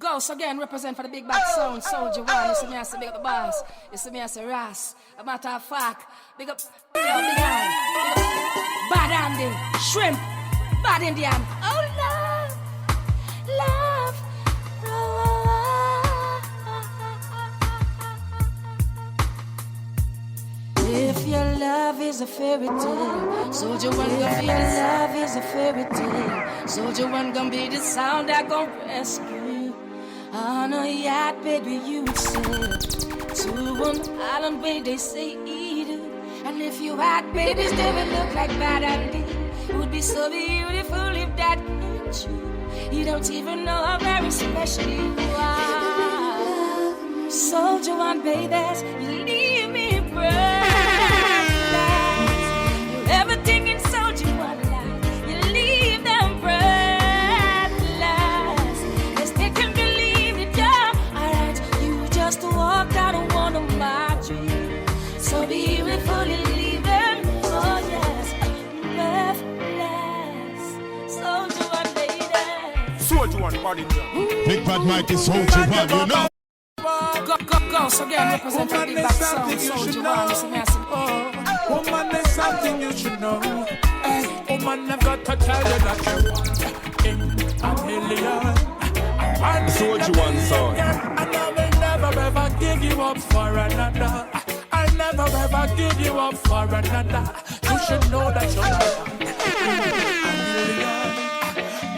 Ghost again represent for the big back sound, Soldier One. You see me, I say big up the boss. You see me, I say Ras. A matter of fact, big up, big eye, big up, Bad Andy, Shrimp, Bad Indian. Oh love, love. If your love is a fairy tale, Soldier One gonna be your love is a fairy tale. Soldier One gonna be the sound that gonna rescue. On a yacht, baby, you would sail to an island where they say Eden. And if you had babies, they would look like Bad Andy. It would be so beautiful if that ain't true. You don't even know how very special you are. Soldier One, babies, you leave me breathless. You're everything in Soldier One life. You leave them breathless. Yes, they can believe it, yeah. Alright, you just walked out of one of my dreams. So beautiful, you leave them, oh yes, breathless. Soldier One, baby. Soldier One, body. Big bad mighty Soldier One, you know. Go, so again, represent the big back sound, Soldier One, you see me, I say, woman, there's something you should know. Hey, woman, I've got to tell you that you're one in a million. Soldier One song. And I will never ever give you up for another. I'll never ever give you up for another. You should know that you're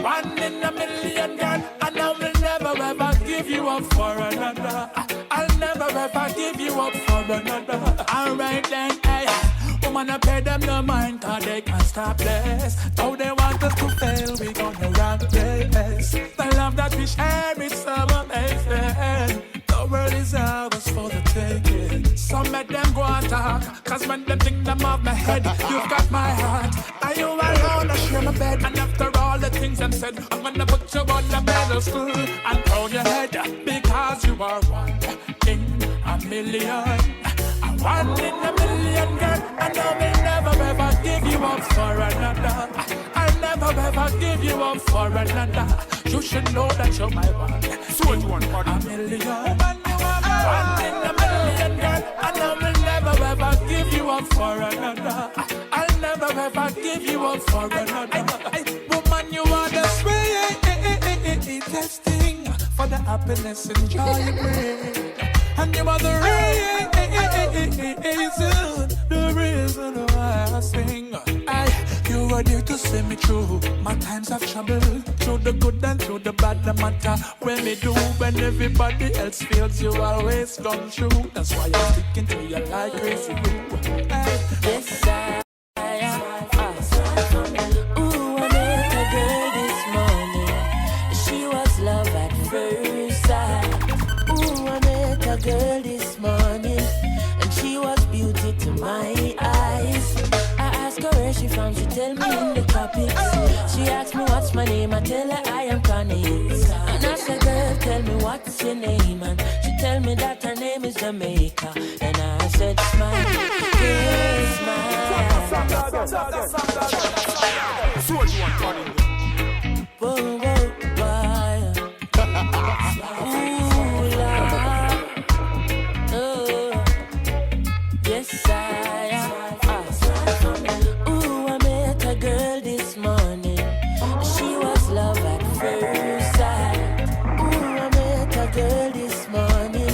one in a million, girl. And I will never ever give you up for another. I'll never ever give you up for another. Alright then, hey. Woman, I pay them no mind, cause they can't stop this. Though they want us to fail, we gonna rock this. The love that we share is so amazing. The world is ours for the taking. Some make them go and talk, cause when them think them off my head, you've got my heart. Are you alone? I share my bed. And after all the things them said, I'm gonna put you on the pedestal and crown your head, because you are one in a million. One in a million, girl. And I will never ever give you up for another. I'll never ever give you up for another. You should know that you're my one. Soldier One, a million. One in a million, girl. And I will never ever give you up for another. I'll never ever give you up for another. Woman, you are the sweetest thing for the happiness and joy you bring. And you are the reason why I sing. You are there to see me through my times of trouble, through the good and through the bad. No matter when me do, when everybody else feels, you always come true. That's why I'm sticking to you like crazy. Yes, I met a girl this morning. She was love at first sight. I met a girl this morning, and she was beauty to my eyes. I asked her where she from, she tell me in the tropics. She asked me what's my name, I tell her I am Connie. And I said, girl, tell me what's your name, and she tell me that her name is Jamaica. And I said, smile, girl, smile. Soldier One, Connie. Whoa, whoa, why? Ooh, Lord. Oh, yes, I met a girl this morning. She was love at first sight. I met a girl this morning,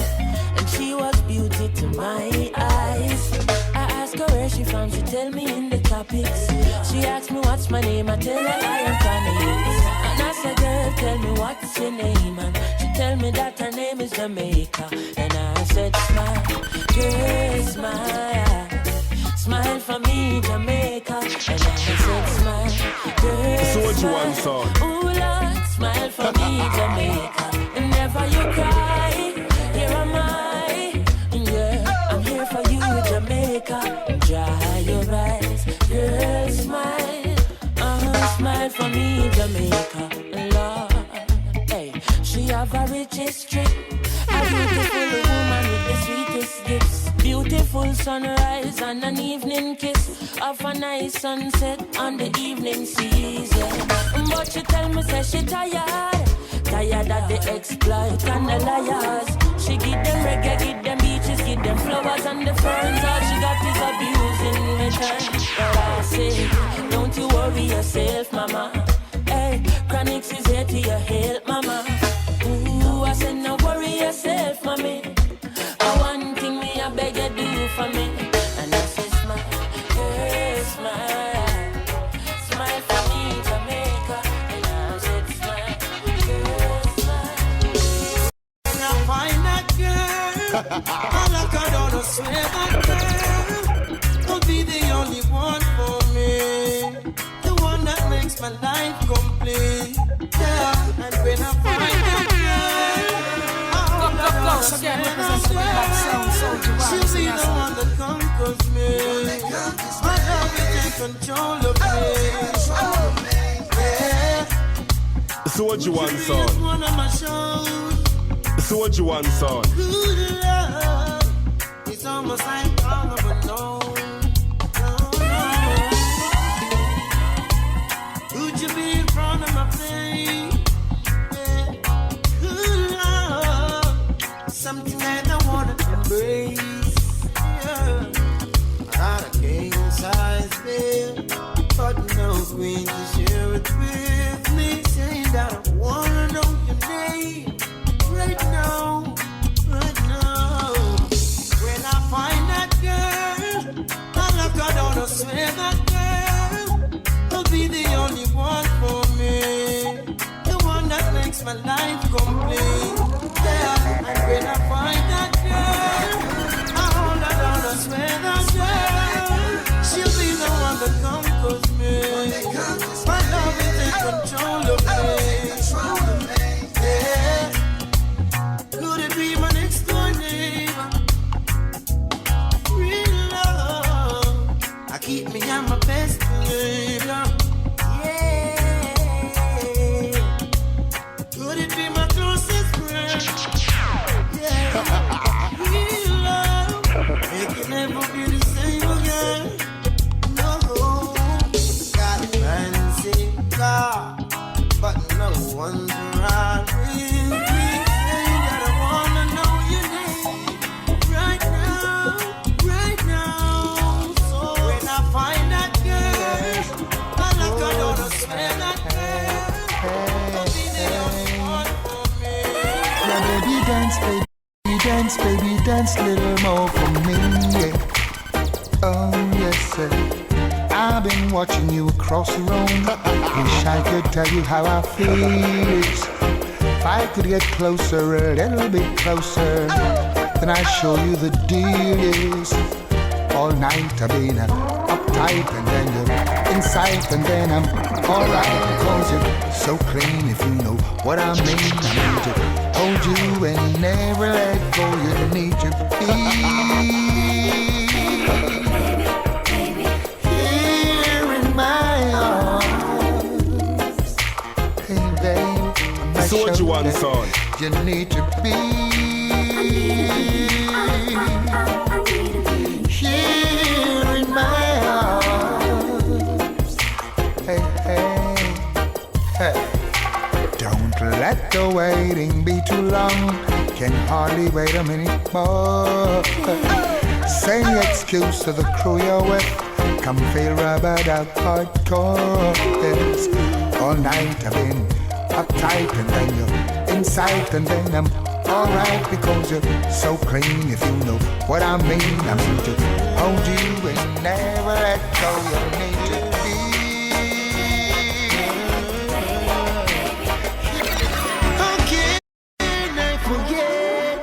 and she was beauty to my eyes. I asked her where she from, she tell me in the tropics. She asked me what's my name, I tell her I am Connie. And I said, girl, tell me what's your name, and she tell me that her name is Jamaica. And I said, smile, girl, smile. Smile for me, Jamaica. And I said, smile, girl, Soldier One song. Ooh, Lord, smile for me, Jamaica. And never you cry, here am I. Yeah, I'm here for you, Jamaica. Dry your eyes, girl, smile. Smile for me, Jamaica. Lord, hey, she have a rich history. A beautiful woman with the sweetest gifts. Beautiful sunrise and an evening kiss of a nice sunset on the evening season. But she tell me, say she tired tired of the exploit and the liars. She give them reggae, give them beaches, give them flowers and the ferns. All she got is abuse in return. But I say, don't you worry yourself, mama. Hey, Chronics is here to your help, mama. Ooh, I said, no worry yourself, mommy. One thing me, I beg you do for me. And that's a smile, yeah, smile. Smile for me, Jamaica. And I said, smile, yeah, smile. When I find that girl, I like her down, I swear that girl will be the only one for me. The one that makes my life complete. Yeah, and when I find that girl, Close again, representing that sound, soldier. she'll be the one that conquers me. My love will take control of me. Yeah. Soldier one She'll be son. just one of my shows. Soldier one son. Good love. It's almost like all of a no. Would you be in front of my face? Yeah. Good love. Something that I wanna embrace. Yeah. I got a king size bed, but no queen to share it with me. Saying that I wanna know your name right now, right now. When I find that girl, I look her down, I swear that girl will be the only one for me. The one that makes my life complete. Yeah, and when I find that girl, I hold her down, I swear that girl, she'll be the one that conquers me. My love will take control of me. Yeah. Could it be my next door neighbor? Real love, I keep me on my best behavior. Yeah. Could it be my closest friend? Yeah. Real love, it can never be the same again. No, got a fancy car, but no one's around with me. Saying that I wanna know your name right now. So when I find that girl, I look her down, I swear that girl will be the only one for me. Yeah, baby, dance, little more for me. Yeah. Oh yes, sir. I've been watching you across the room. Wish I could tell you how I feel. If I could get closer, a little bit closer, then I show you the deal is. All night I've been uptight, and then you're inside, and then I'm alright because you're so clean. If you know what I mean, I need to hold you and never let go. You need to be here in my arms. Hey babe, my Soldier one son. you need to be here in my arms. Hey, hey, hey. Don't let the waiting be too long. Can hardly wait a minute more. Say excuse to the crew you're with. Come feel rubbed out hardcore. Yes. All night I've been uptight, and then you're inside, and then I'm alright because you're so clean. If you know what I mean, I'm going to hold you and never let go. You need to be. How can I forget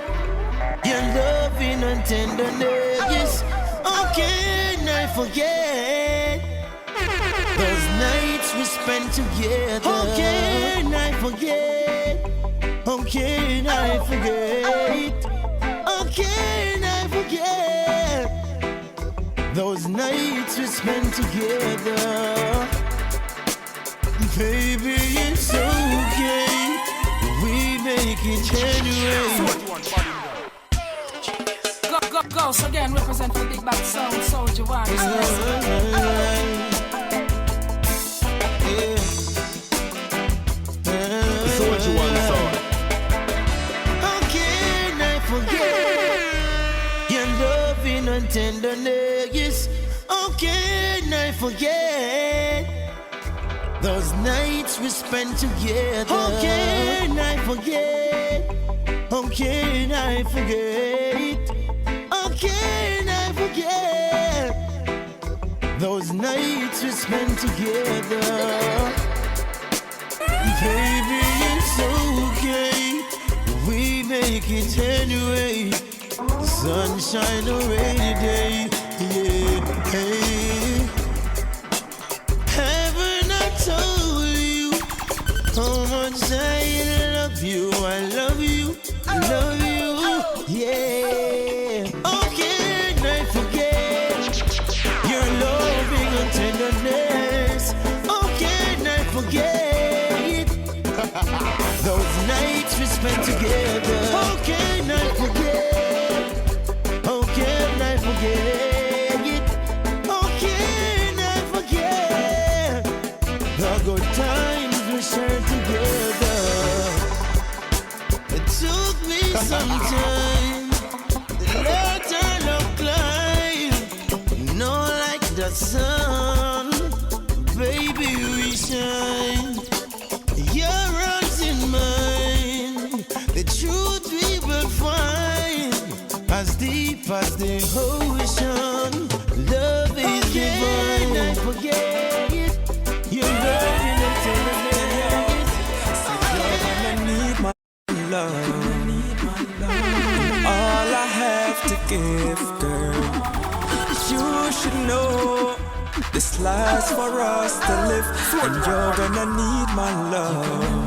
your loving and tenderness? How can I forget those nights we spent together? How can I forget? How can I forget? How can I forget those nights we spent together? Baby, it's okay. We make it anyway. Go, so again, represent the big bad sound, soldier one. Soldier one son. and tenderness. How can I forget those nights we spent together? How can I forget? How can I forget? How can I forget those nights we spent together? Baby, it's okay. We make it anyway. Sunshine or rainy day. Yeah, hey. Haven't I told you how much I love you? I love you, love you, yeah. How can I forget your loving and tenderness? How can I forget those nights we spent together? How can I forget? How can I forget it? How can I forget the good times we shared together? It took me some time to let our love climb. No, like the sun, baby, we shine. Your arms in mine, the truth we will find. As deep as the ocean, love is divine. I forget it. You're loving and tenderness. I need my love. All I have to give, girl. You should know this life's for us to live, and you're gonna need my love.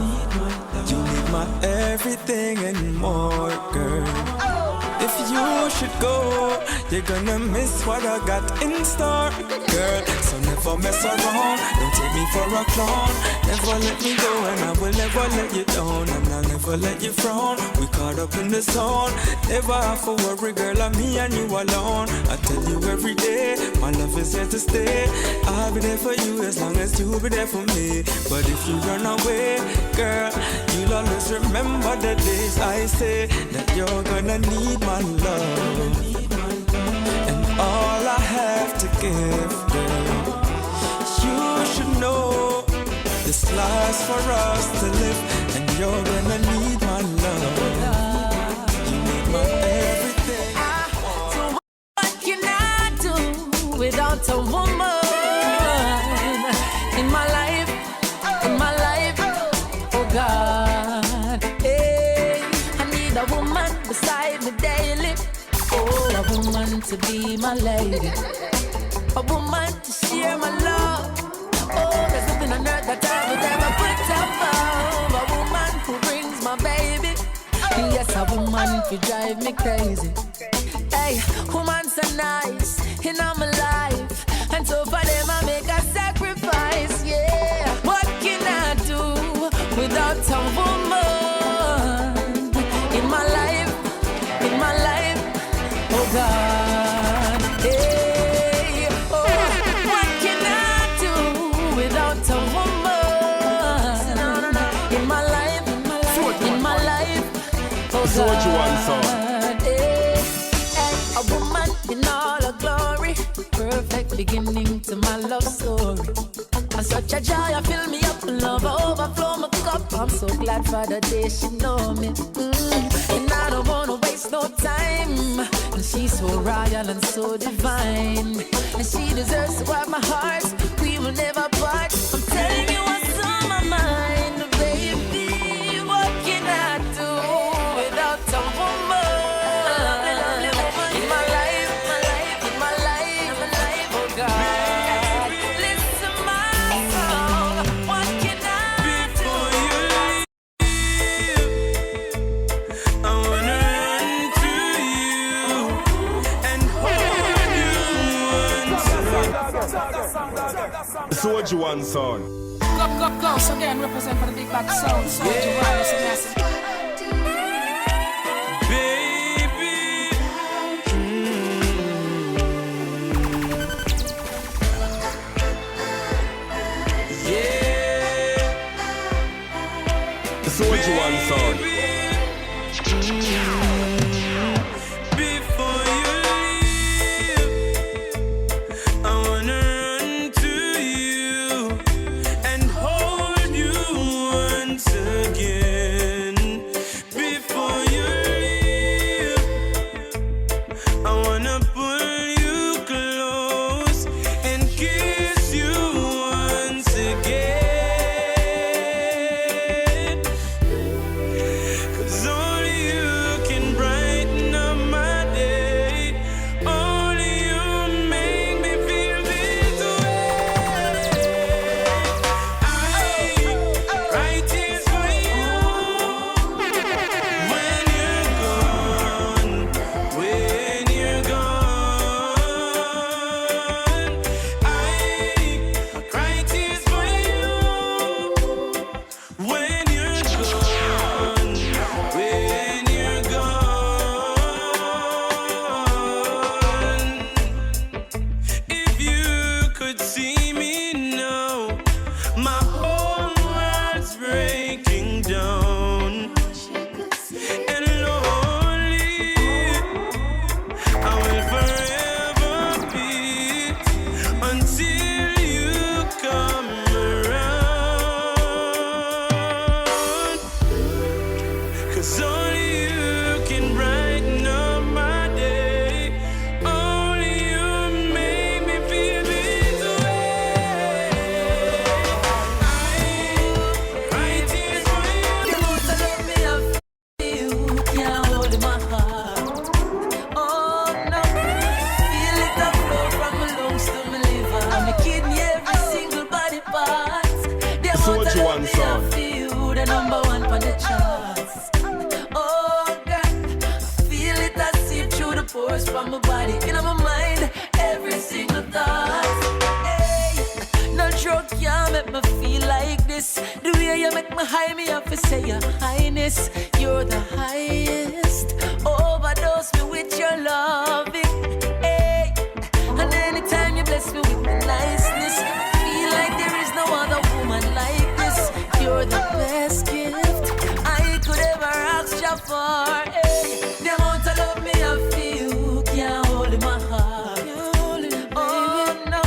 You need my everything and more, girl. If you should go, you're gonna miss what I got in store, girl. So never mess around, don't take me for a clown. Never let me go and I will never let you down. And I'll never let you frown, we caught up in the zone. Never have to worry, girl, I'm me and you alone. I tell you every day, my love is here to stay. I'll be there for you as long as you'll be there for me. But if you run away, girl, you'll always remember the days I say that you're gonna need my love. And all I have to give, girl, you should know this life's for us to live, and you're gonna need my love. You need my everything. So what can I do without a woman in my life? In my life, oh God, hey, I need a woman beside me daily. Oh, a woman to be my lady, a woman to share my love. Oh, there's nothing on earth that I would ever put above a woman who brings my baby. Yes, a woman who drive me crazy. Hey, woman so nice in my life, and so for them I make a sacrifice. Yeah, what can I do without a woman in my life? In my life, oh God, hey, oh, what can I do without a woman in my life, in my life, oh So what you want, son? God, hey, a woman in all her glory, perfect beginning to my love story. And such a joy, I fill me up, love overflow my cup. I'm so glad for the day she know me. And I don't wanna waste no time. And she's so royal and so divine, and she deserves to have my heart. We will never part. I'm telling you what's on my mind, baby. What can I do without a woman in my life, in my life, oh God? Listen my song. What can I do? I wanna run to you and hold you once. So what you want, son? Go, so again, represent for the big bad sound. So what you want, so massive. Baby, yeah. So what you want, son? Before you leave, again. Before you leave, I wanna pull you close and kiss you once again. 'Cause only you can brighten up my day. Only you make me feel this way. I write tears for you when you're gone. When you're gone, I cry tears for you when you're gone. When you're gone, if you could see me now, my whole world's breaking down and lonely. I will forever be until you come around. 'Cause only you can brighten up my day. Only you make me feel this way. I cry tears for you. You want to love me, I feel you can't hold in my heart. Oh no, feel it a flow from my lungs to my liver. I'm a kidney, every single body part. They want Soldier to love one me, I song. feel the number one on the charts. Oh God, feel it I seep through the pores from my body, in my mind, every single thought. Hey, no drug can make me feel like this. The way you make me high, me up to say your highness. You're the highest. Overdose me with your loving. Hey, and anytime you bless me with niceness, feel like there is no other woman like this. You're the best gift I could ever ask you for. Hey, the amount of love me I feel can't hold in my heart. Oh no,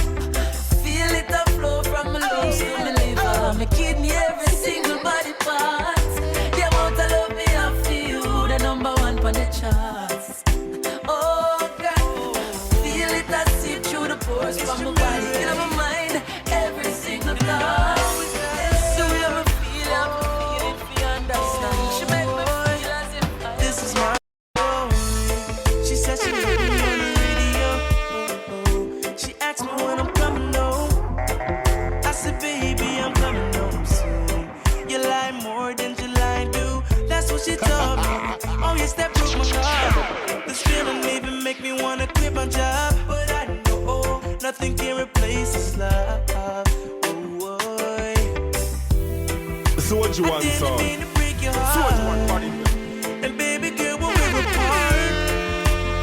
feel it a flow from my lungs to my liver. My kidney, every single body part. The amount of love me I feel, the number one on the charts. Oh God, feel it I seep through the pores from my body, in my mind, every single thought. So we have a feel, I'm feeling for you understand. She make me feel as if This is my story. She said she heard me on the radio. She asked me when I'm coming home. I said, baby, I'm coming home soon. You lie more than July do. That's what she told me. Oh yes, that broke my heart. This feeling even make me wanna quit my job. But I know nothing can replace this love. Oh boy, Soldier I one didn't song. mean to break your Soldier one heart. body. And baby girl, when we're apart,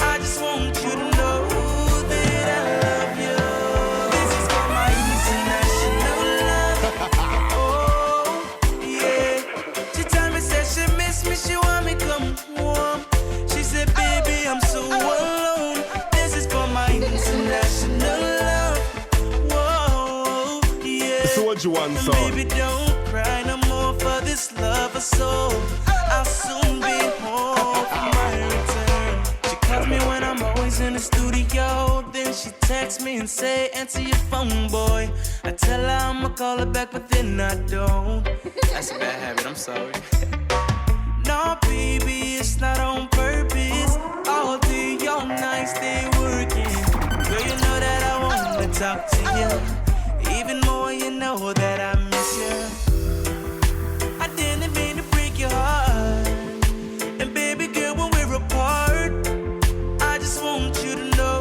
I just want you to know that I love you. This is for my international love. Oh, yeah. She told me, said she miss me, she want me come home. She said, baby, I'm so alone. This is for my international love. Whoa, yeah. Soldier one And song. baby, don't cry no more for this love or soul. I'll soon be home for my return. She calls me when I'm always in the studio. Then she texts me and say, answer your phone, boy. I tell her I'ma call her back, but then I don't. That's a bad habit, I'm sorry. No, baby, it's not on purpose. All day, all night, stay working. Girl, you know that I wanna talk to you. Even more, you know that I miss you. I didn't mean to break your heart. And baby girl, when we're apart, I just want you to know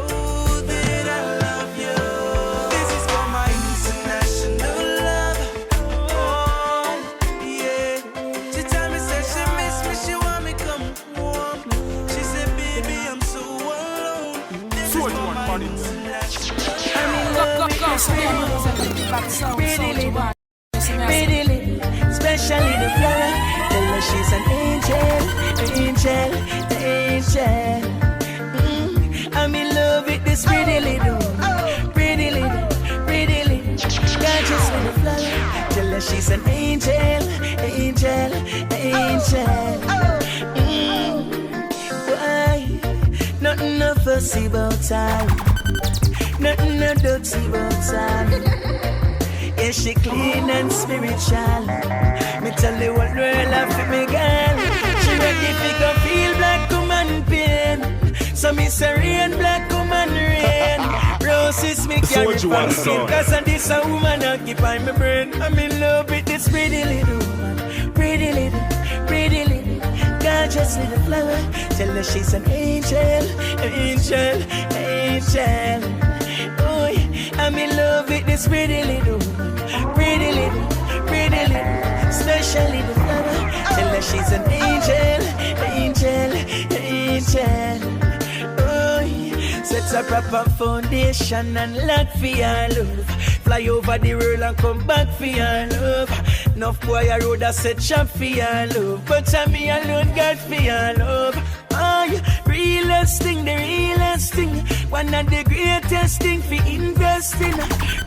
that I love you. This is for my international love. Oh, yeah. She told me, said she miss me, she want me come home. She said, baby, I'm so alone. This is for Soldier one my body. international love. Pretty little, especially the flower. Tell her she's an angel, angel, angel. I'm in love with this pretty little, pretty little, pretty little. Gorgeous little flower. Tell her she's an angel, angel. angel, angel. Why? Nothing no fussy about time. Nothing no dirty about time. Yeah, she clean and spiritual. Me tell you what real life for me girl. She ready to go feel black woman pain. So me say rain, black woman rain. Roses me carry vaccine. Cause of this a woman occupy my brain. I'm in love with this pretty little woman. Pretty little, pretty little gorgeous little flower. Tell her she's an angel, angel, angel. Oh, I'm in love with this pretty little woman. Pretty little, special little flower. Tell her she's an angel, angel, angel. Oh, sets a proper foundation and lock for your love. Fly over the world and come back for your love. Enough boy a road a set shop for your love. But I me alone got for your love. Oh, realest thing, the realest thing. One of the greatest thing for investing.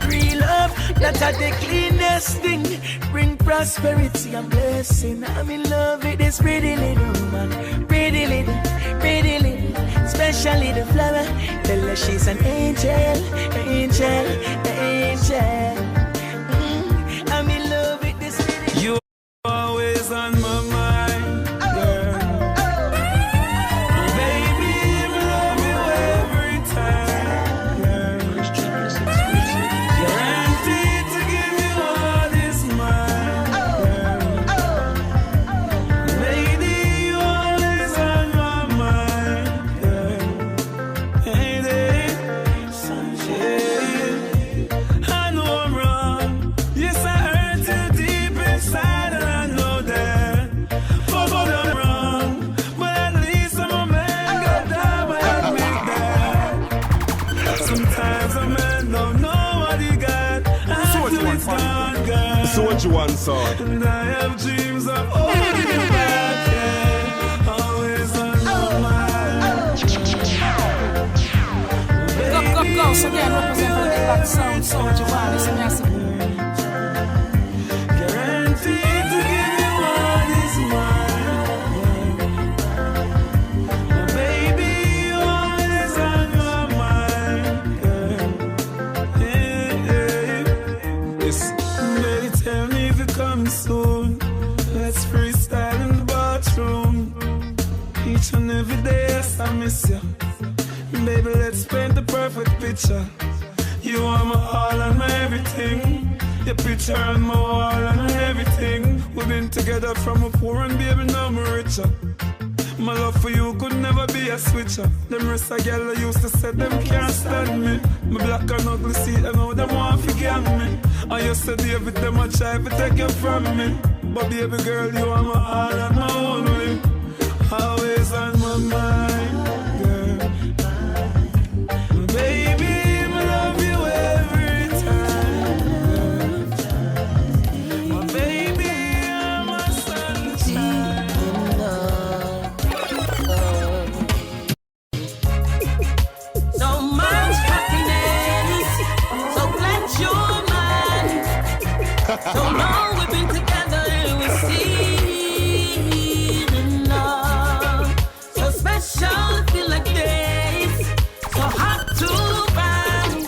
Real love, that's the cleanest thing. Bring prosperity and blessing. I'm in love with this pretty little woman. Pretty little, special little flower. Tell her she's an angel, angel, angel. I'm in love with this pretty. You always on my mind, girl. Baby, I love you every time, girl. Guaranteed to give you all this mine, girl. Lady, you always on my mind, girl. Hey there, sunshine. I know I'm wrong. Yes, I hurt you deep inside, and I know that. But I'm wrong. But at least I'm a man, got down when I make that. Sometimes a man don't know what he got. Until it's gone, gone. So what you want, son? And I have dreams of holding you back, yeah. Always on my mind. Go, so again, represent for the Big Back Sound, Soldier Wireless, and that's it. Guaranteed to give you all this mine. My baby, always on my mind, girl. Hey. Listen, baby, tell me if you're coming soon. Let's freestyle in the bathroom. Each and every day, yes, I miss you. Baby, let's paint the perfect picture. You are my all and my everything. Your picture on my wall and everything. We've been together from a poor and baby, now I'm richer. My love for you could never be a switcher. Them rest of girl I used to say them can't stand me. My black and ugly see I know them want to get me. I used to deal with them, I try to take you from me. But baby girl, you are my all and my only. Always on my mind, girl. Baby, I love you every time, girl. My baby, I'm a sunshine. So much happiness, so glad you're mine. So long we've been together and we see the love. So special, feel like this. So hard to find.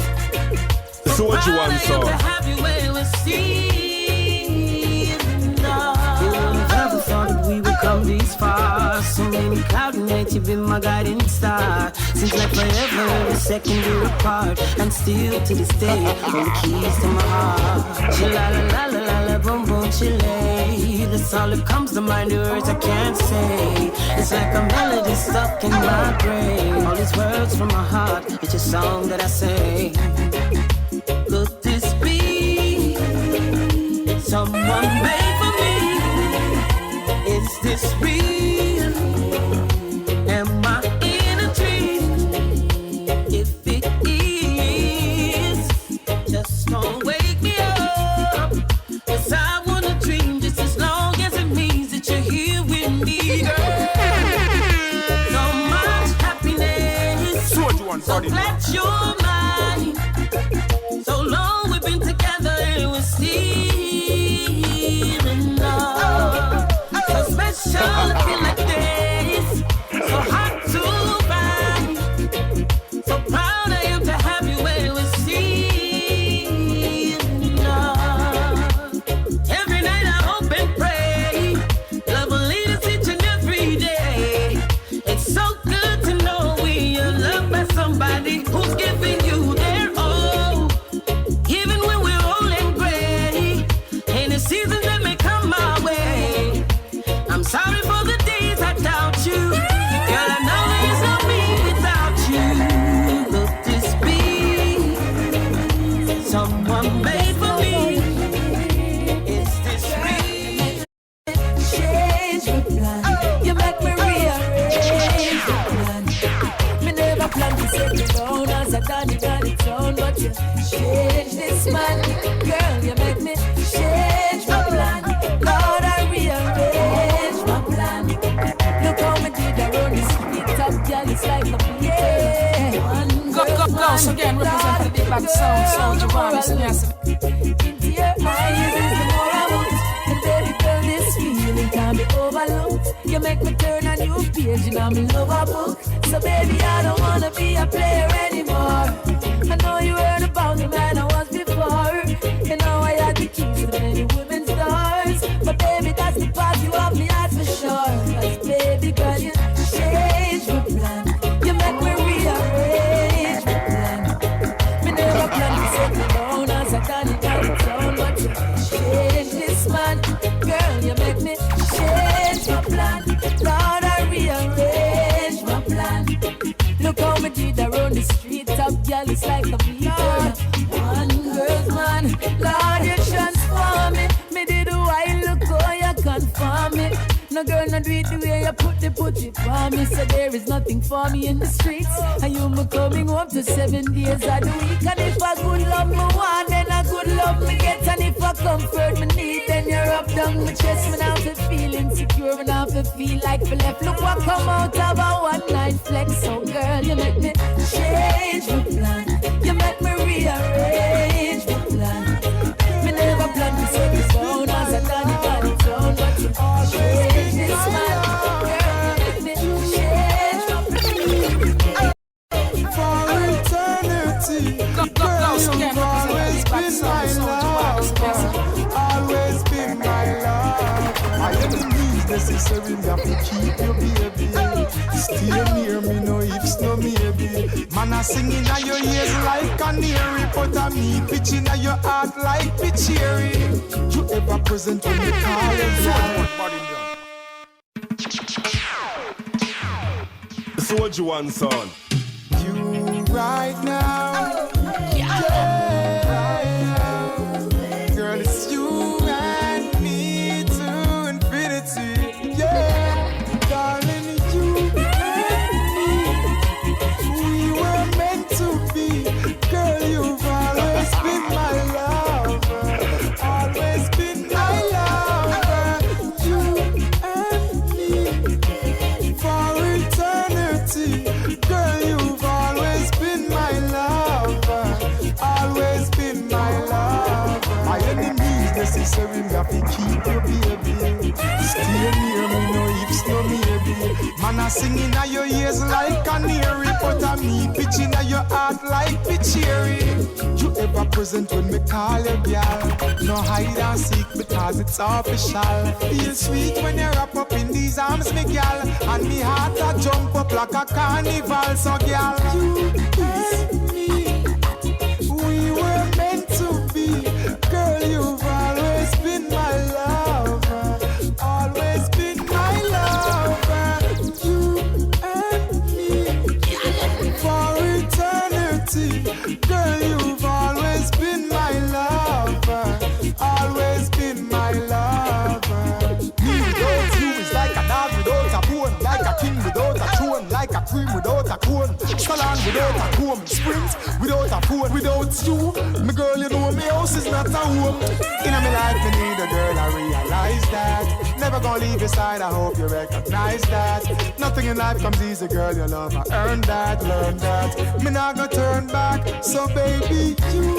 So what you want, Proud son? to have you where we see the love. Never thought that we would come this far. So many clouds and you've been my guiding star. Seems like forever, every second we're apart. And still to this day, hold the keys to my heart. Chilla la la la la la, boom boom chile. That's all that comes to mind, the words I can't say. It's like a melody stuck in my brain. All these words from my heart, it's a song that I sing. Could this be someone made for me? Is this real? Am I in a dream? If it is, just don't wake me up. 'Cause I wanna dream just as long as it means that you're here with me, girl. So much happiness, So what you want, so Buddy? glad you're mine. So long we've been together and we're still in love. back sound, you want to into your eyes is the more I want. And baby girl, this feeling can't be overlooked. You make me turn a new page in my love book. So baby, I don't wanna be a player anymore. I know you heard about the man I was before. You know I had the keys to many women's doors. But baby, that's the part you have me at for sure. Cause baby girl, you change my plan. You make me rearrange my plan. Me never plan to settle down as I can in town. But you change this man. Girl, you make me change my plan. Lord, I rearrange my plan. Look how me did around the street. Top girl, it's like a beat. One girl's man. Lord, you transform me. Me did the while, look how you confirm me. No girl, no do it the way you put it for me. So there is nothing for me in the streets. And you me coming home to 7 days of the week. And if a good love me want, then a good love me get. And if a comfort me need, then you're up down my chest. Me now to feel insecure, me now to feel like me left. Look what come out of a one night flex. So girl, you make me change my plan. You make me rearrange my plan. Me never plan to set this down as a done it on its own. But you change this man. Girl, you make me change my plan. For eternity, girl, you've always been my love. Always been my love. I enemies necessary, me have to keep you, baby. Stay near me, no ifs, no maybe. Man, I singing at your ears like canary. But I me pitching at your heart like pitchery. You ever present when you call it The soldier one, son. you right now. Yeah, right now. Girl, it's you and me to infinity. Yeah, darling, you and me. We were meant to be. Girl, you've always been my lover. Always been my lover. You and me for eternity. Girl, you've always been my lover. Always been my lover. My enemies necessary, me have to keep you, baby. Stay near me, no ifs, no maybe. Man, I singing at your ears like canary. But I me pitching at your heart like pitchery. You ever present when me call you, girl? No hide and seek because it's official. Feel sweet when you wrap up in these arms, me girl. And me heart a jump up like a carnival. So girl, you and me, we were meant to be. Girl, you've always been my lover. Always been my lover. You and me for eternity. Girl, you've always been my lover. Always been my lover. Me without you is like a dog without a bone, like a king without a throne, like a queen without a cone, salon without a comb, sprint without a phone. Without you, my girl, you know me house is not a home. In my life, me need a girl, I realize that. Never gonna leave your side, I hope you recognize that. Nothing in life comes easy, girl, your love, I earned that, learned that. Me not gonna turn back, so baby, you